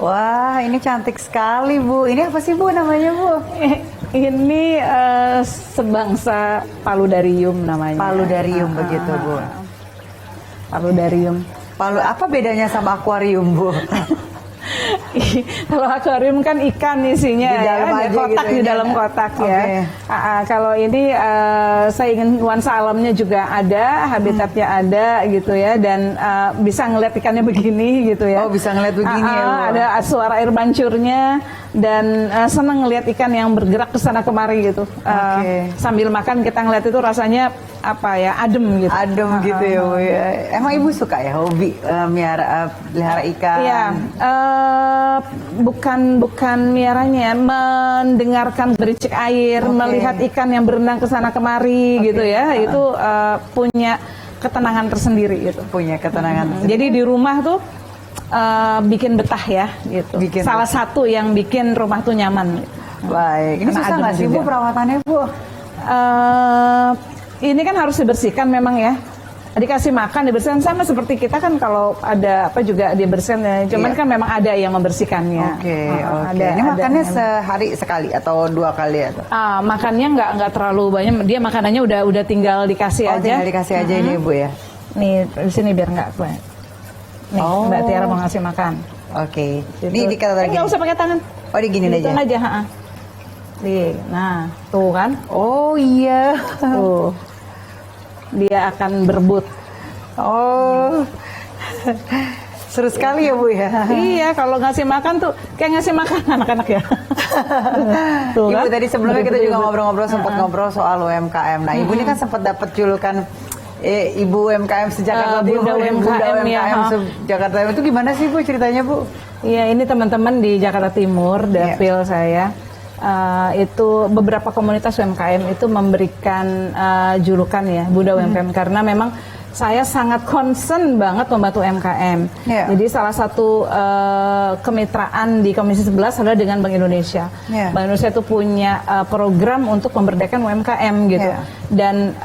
Wah, ini cantik sekali, Bu. Ini apa sih, Bu, namanya, Bu? Ini sebangsa paludarium namanya. Paludarium begitu, Bu. Paludarium. Apa bedanya sama akuarium, Bu? Kalau akuarium kan ikan isinya di dalam ya, aja kotak gitu, di dalam kotak ya. Kalau ini saya ingin nuansa alamnya juga ada, habitatnya ada gitu ya, dan bisa ngeliat ikannya begini gitu ya. Oh, bisa ngeliat begini ya, Bu. Ada suara air mancurnya dan senang ngeliat ikan yang bergerak ke sana kemari gitu. Sambil makan kita ngeliat itu rasanya apa ya, adem gitu. Adem gitu ya, Bu. Emang Ibu suka ya hobi pelihara ikan? Iya, bukan miaranya, mendengarkan bericik air, melihat ikan yang berenang ke sana kemari gitu ya, itu punya ketenangan tersendiri gitu. Punya ketenangan tersendiri. Jadi di rumah tuh bikin betah ya gitu. Salah satu yang bikin rumah tuh nyaman. Gitu. Baik, ini susah nggak sih, Bu, perawatannya, Bu? Ini kan harus dibersihkan memang ya. Dikasih makan, dibersihkan, sama seperti kita kan kalau ada apa juga dibersihkan ya. Cuman kan memang ada yang membersihkannya. Oke. Ini makannya sehari sekali atau 2 kali atau? Makannya nggak terlalu banyak. Dia makanannya udah tinggal dikasih aja. Tinggal dikasih aja ini, Bu ya. Nih di sini biar nggak kuat. Nih Mbak Tiara mau ngasih makan. Oke. Gitu. Ini dikata lagi. Nggak usah pakai tangan. Oh, diginin aja. Aja. Nah, tuh kan. Oh iya. Tuh. Dia akan berebut. Oh, seru sekali ya, Bu ya. Iya, kalau ngasih makan tuh kayak ngasih makan anak-anak ya. Tuh, Ibu kan? tadi sebelumnya kita juga ngobrol-ngobrol, sempat ngobrol soal UMKM. Nah, Ibu ini kan sempat dapat julukan Ibu UMKM sejakarta Timur, Bunda UMKM ya. Jakarta Timur. Itu gimana sih, Bu, ceritanya, Bu? Iya, ini teman-teman di Jakarta Timur, dapil saya. Itu beberapa komunitas UMKM itu memberikan julukan ya Bunda UMKM karena memang saya sangat concern banget membantu UMKM. Jadi salah satu kemitraan di Komisi 11 adalah dengan Bank Indonesia. Bank Indonesia itu punya program untuk memberdayakan UMKM gitu. Dan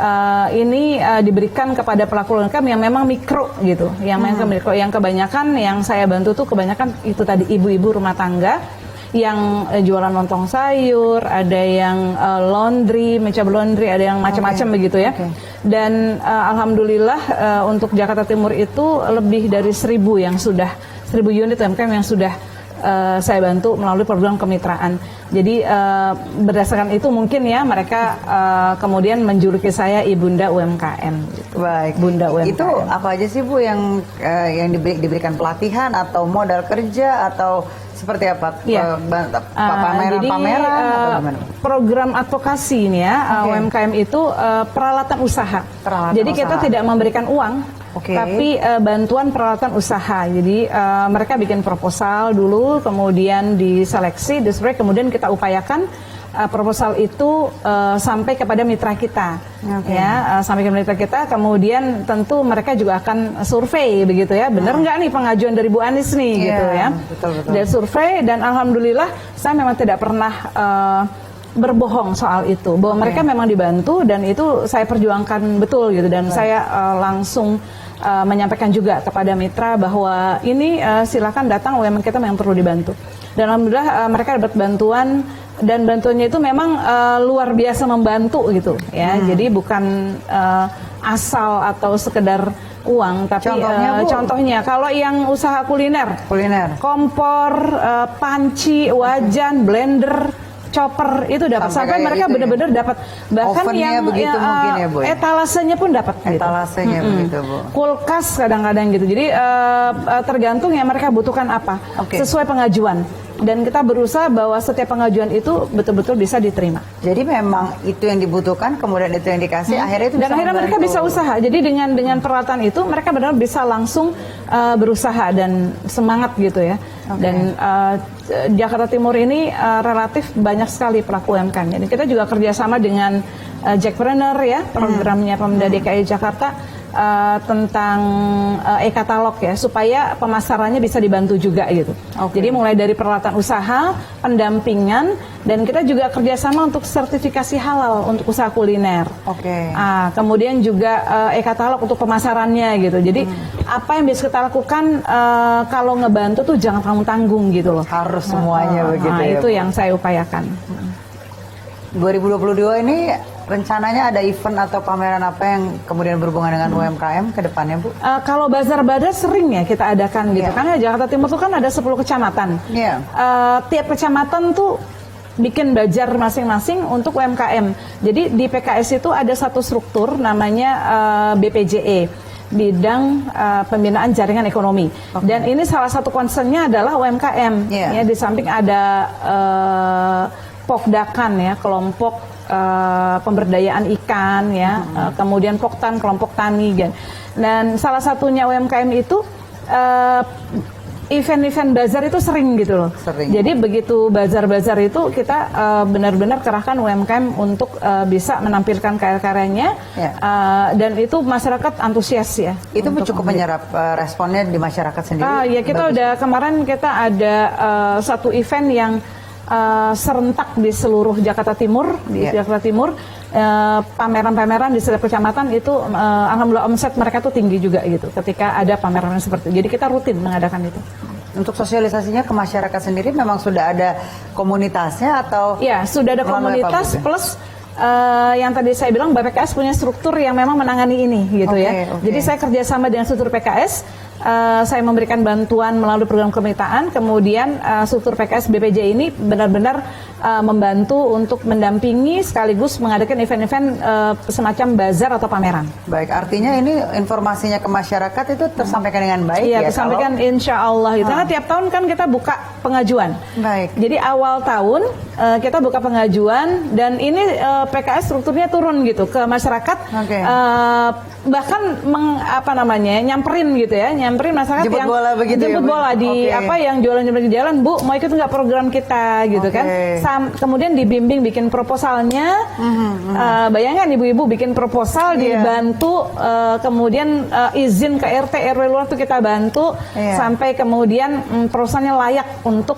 ini diberikan kepada pelaku UMKM yang memang mikro gitu. Yang kebanyakan yang saya bantu tuh kebanyakan itu tadi ibu-ibu rumah tangga yang jualan lontong sayur, ada yang laundry, mencoba laundry, ada yang macam-macam begitu ya. Dan alhamdulillah untuk Jakarta Timur itu lebih dari 1.000 unit UMKM yang sudah saya bantu melalui program kemitraan. Jadi berdasarkan itu mungkin ya mereka kemudian menjuluki saya Ibunda UMKM. Gitu. Baik. Bunda UMKM. Itu apa aja sih, Bu, yang diberikan pelatihan atau modal kerja atau seperti apa? Pameran-pameran atau gimana? Program advokasi ini ya, UMKM itu peralatan usaha. Jadi kita tidak memberikan uang, tapi bantuan peralatan usaha. Jadi mereka bikin proposal dulu, kemudian diseleksi, display, kemudian kita upayakan proposal itu sampai kepada mitra kita, sampai ke mitra kita. Kemudian tentu mereka juga akan survei begitu ya, benar nggak nih pengajuan dari Bu Anies nih gitu ya. Dari survei, dan alhamdulillah saya memang tidak pernah berbohong soal itu, bahwa mereka memang dibantu dan itu saya perjuangkan betul gitu, dan saya langsung menyampaikan juga kepada mitra bahwa ini silakan datang, UMKM kita yang perlu dibantu. Dan alhamdulillah mereka dapat bantuan, dan bantuannya itu memang luar biasa membantu gitu ya. Jadi bukan asal atau sekedar uang, tapi contohnya kalau yang usaha kuliner, kompor, panci, wajan, blender, chopper itu dapat, sampai mereka benar-benar dapat, bahkan yang begitu mungkin ya, Bu, ya? Etalasenya pun dapat. Etalasenya begitu, Bu. Kulkas kadang-kadang gitu. Jadi tergantung yang mereka butuhkan apa, sesuai pengajuan. Dan kita berusaha bahwa setiap pengajuan itu betul-betul bisa diterima. Jadi memang itu yang dibutuhkan, kemudian itu yang dikasih, akhirnya itu dan bisa akhirnya mereka bisa usaha. Jadi dengan peralatan itu mereka benar bisa langsung berusaha dan semangat gitu ya. Dan Jakarta Timur ini relatif banyak sekali pelaku UMKM. Jadi kita juga kerjasama dengan Jackpreneur ya, programnya Pemda DKI Jakarta. tentang e-katalog ya, supaya pemasarannya bisa dibantu juga gitu. Jadi mulai dari peralatan usaha, pendampingan, dan kita juga kerjasama untuk sertifikasi halal untuk usaha kuliner. Kemudian juga e-katalog untuk pemasarannya gitu. Jadi apa yang bisa kita lakukan kalau ngebantu tuh jangan tanggung-tanggung gitu loh. Harus semuanya begitu ya. Itu yang saya upayakan. 2022 ini rencananya ada event atau pameran apa yang kemudian berhubungan dengan UMKM ke depannya, Bu? Kalau bazar-bazar sering ya kita adakan gitu. Karena Jakarta Timur tuh kan ada 10 kecamatan. Tiap kecamatan tuh bikin bazar masing-masing untuk UMKM. Jadi di PKS itu ada satu struktur namanya BPJE, bidang pembinaan jaringan ekonomi. Dan ini salah satu concernnya adalah UMKM. Ya, di samping ada Pokdakan ya, kelompok pemberdayaan ikan ya, kemudian Poktan, kelompok tani kan. Dan salah satunya UMKM itu event-event bazar itu sering gitu loh. Jadi begitu bazar-bazar itu kita benar-benar kerahkan UMKM untuk bisa menampilkan karya-karyanya, dan itu masyarakat antusias ya. Itu cukup menyerap responnya di masyarakat sendiri. Ya kita udah kemarin kita ada satu event yang serentak di seluruh Jakarta Timur, Jakarta Timur, pameran-pameran di setiap kecamatan itu alhamdulillah omset mereka tuh tinggi juga gitu ketika ada pameran seperti itu. Jadi kita rutin mengadakan itu. Untuk sosialisasinya ke masyarakat sendiri memang sudah ada komunitasnya atau? Ya, sudah ada komunitas plus yang tadi saya bilang BPKS punya struktur yang memang menangani ini gitu ya. Jadi saya kerjasama dengan struktur PKS. Saya memberikan bantuan melalui program kemitraan, kemudian struktur PKS BPJ ini benar-benar membantu untuk mendampingi sekaligus mengadakan event-event semacam bazar atau pameran. Baik, artinya ini informasinya ke masyarakat itu tersampaikan dengan baik ya? Tersampaikan insya Allah. Karena tiap tahun kan kita buka pengajuan. Jadi awal tahun kita buka pengajuan dan ini PKS strukturnya turun gitu ke masyarakat, bahkan nyamperin gitu ya, nyamperin masyarakat jemput yang bola begitu jemput bola di yang jualan-jualan di jalan, Bu mau ikut nggak program kita gitu kan. Kemudian dibimbing bikin proposalnya. Bayangkan ibu-ibu bikin proposal, dibantu, kemudian izin ke RT RW luar tuh kita bantu sampai kemudian proposalnya layak untuk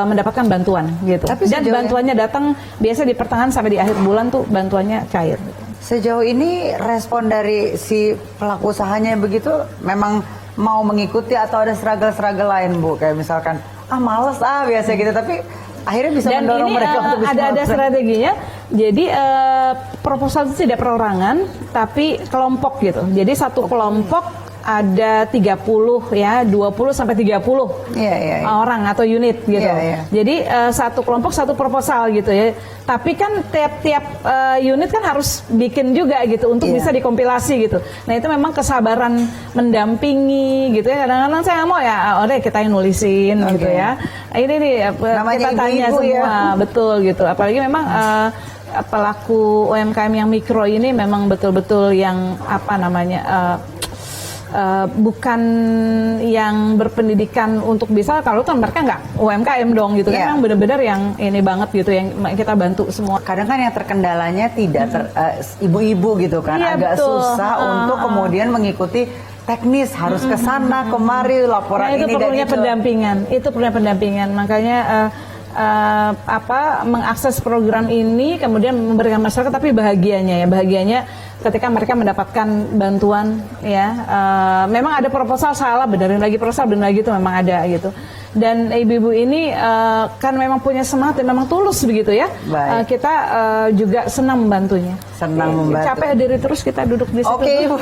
mendapatkan bantuan gitu. Dan bantuannya datang biasa di pertengahan sampai di akhir bulan tuh bantuannya cair. Sejauh ini respon dari si pelaku usahanya begitu memang mau mengikuti atau ada struggle-struggle lain, Bu? Kayak misalkan males biasa gitu, tapi akhirnya bisa mendorong mereka untuk bisa ada strateginya. Jadi proposal itu tidak perorangan tapi kelompok gitu. Jadi satu kelompok ada 30 ya, 20 sampai 30 orang atau unit gitu. Jadi satu kelompok satu proposal gitu ya. Tapi kan tiap-tiap unit kan harus bikin juga gitu untuk bisa dikompilasi gitu. Nah itu memang kesabaran mendampingi gitu ya. Kadang-kadang saya mau ya, kita yang nulisin gitu ya. Ini nih kita tanya semua, betul gitu. Apalagi memang pelaku UMKM yang mikro ini memang betul-betul yang bukan yang berpendidikan untuk bisa, kalau kan mereka nggak UMKM dong gitu kan, memang benar-benar yang ini banget gitu yang kita bantu semua. Kadang kan yang terkendalanya tidak ibu-ibu gitu kan, agak susah untuk kemudian mengikuti teknis, harus ke sana kemari laporan ini dan itu. Itu perlunya pendampingan. Makanya mengakses program ini kemudian memberikan masyarakat, tapi bahagianya ketika mereka mendapatkan bantuan ya, memang ada proposal salah, benerin lagi proposal, benerin lagi, itu memang ada gitu. Dan ibu-ibu ini kan memang punya semangat dan memang tulus begitu ya. Kita juga senang membantunya. Membantu. Capek diri terus kita duduk di situ. Oke, Ibu.